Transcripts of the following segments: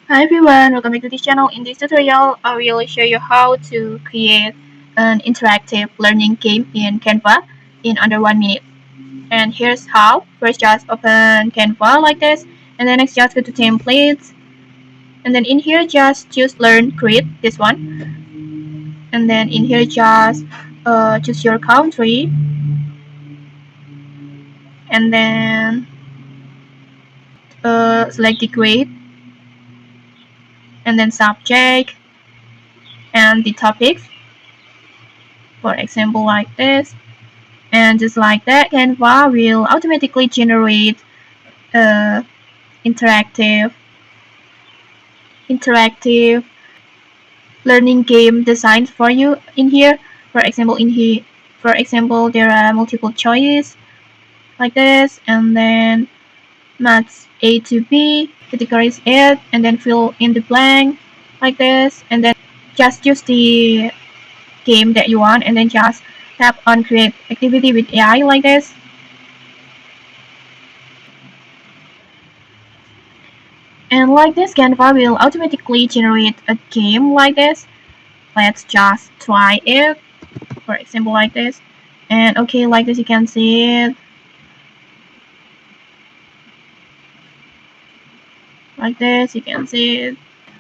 Hi everyone, welcome back to this channel. In this tutorial, I will show you how to create an interactive learning game in Canva in under 1 minute. And here's how. First, just open Canva like this, and then next just go to templates, and then in here just choose learn create this one, and then in here just choose your country, and then select the grade, and then subject and the topics. For example, like this. And just like that, Canva will automatically generate uh, interactive interactive learning game designs for you in here. For example, there are multiple choices like this, and then match A to B, categorize it, and then fill in the blank like this, and then just use the game that you want, and then just tap on create activity with AI like this. And like this, Canva will automatically generate a game like this. Let's just try it. For example, like this. And okay, like this, you can see it. Like this, you can see it.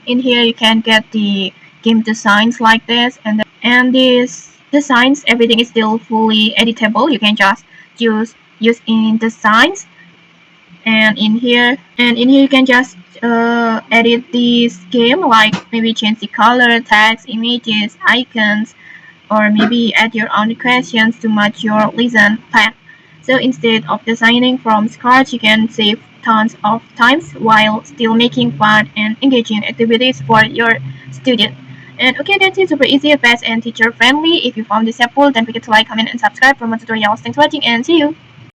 In here, you can get the game designs like this. And these designs, everything is still fully editable. You can just use in designs. And in here you can just edit this game, like maybe change the color, text, images, icons, or maybe add your own questions to match your lesson plan. So instead of designing from scratch, you can save tons of times while still making fun and engaging activities for your student. And okay, that's it. Super easy, fast, and teacher friendly. If you found this helpful, don't forget to like, comment, and subscribe for more tutorials. Thanks for watching, and see you.